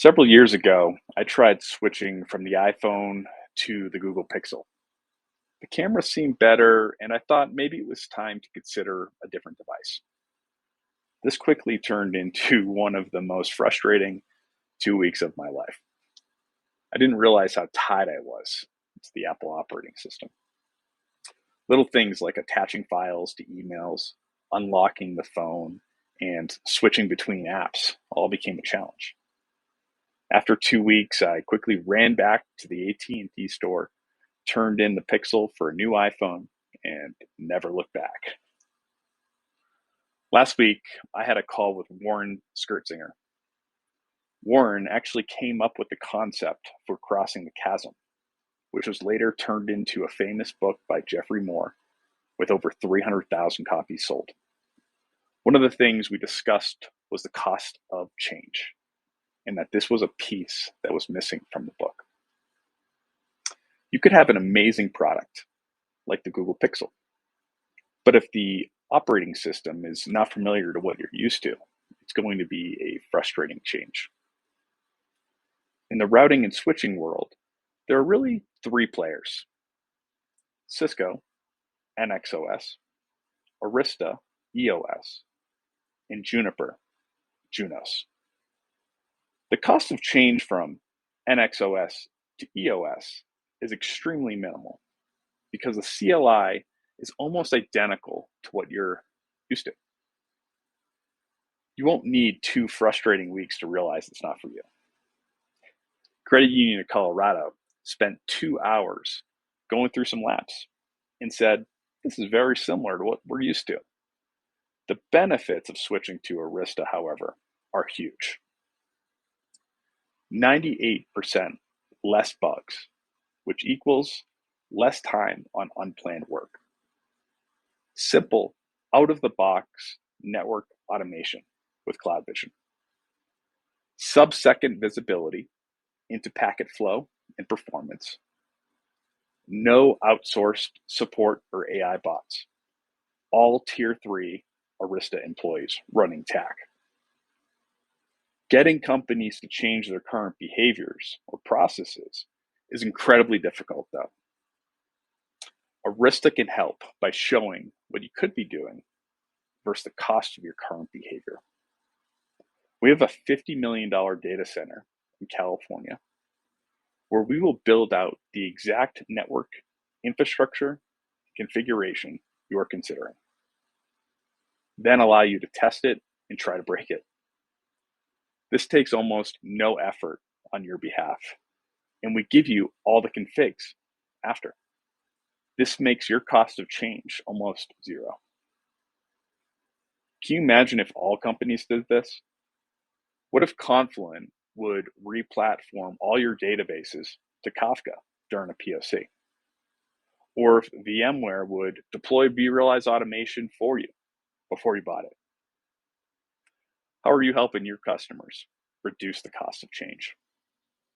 Several years ago, I tried switching from the iPhone to the Google Pixel. The camera seemed better, and I thought maybe it was time to consider a different device. This quickly turned into one of the most frustrating 2 weeks of my life. I didn't realize how tied I was to the Apple operating system. Little things like attaching files to emails, unlocking the phone, and switching between apps all became a challenge. After 2 weeks, I quickly ran back to the AT&T store, turned in the Pixel for a new iPhone, and never looked back. Last week, I had a call with Warren Skirtzinger. Warren actually came up with the concept for crossing the chasm, which was later turned into a famous book by Jeffrey Moore with over 300,000 copies sold. One of the things we discussed was the cost of change, and that this was a piece that was missing from the book. You could have an amazing product like the Google Pixel, but if the operating system is not familiar to what you're used to, it's going to be a frustrating change. In the routing and switching world, there are really three players: Cisco, NXOS, Arista, EOS, and Juniper, Junos. The cost of change from NXOS to EOS is extremely minimal because the CLI is almost identical to what you're used to. You won't need 2 frustrating weeks to realize it's not for you. Credit Union of Colorado spent 2 hours going through some labs and said, this is very similar to what we're used to. The benefits of switching to Arista, however, are huge. 98% less bugs, which equals less time on unplanned work. Simple, out of the box network automation with CloudVision. Sub-second visibility into packet flow and performance. No outsourced support or AI bots. All tier 3 Arista employees running TAC. Getting companies to change their current behaviors or processes is incredibly difficult, though. Arista can help by showing what you could be doing versus the cost of your current behavior. We have a $50 million data center in California where we will build out the exact network infrastructure configuration you are considering, then allow you to test it and try to break it. This takes almost no effort on your behalf, and we give you all the configs after. This makes your cost of change almost zero. Can you imagine if all companies did this? What if Confluent would re-platform all your databases to Kafka during a POC? Or if VMware would deploy vRealize automation for you before you bought it? How are you helping your customers reduce the cost of change?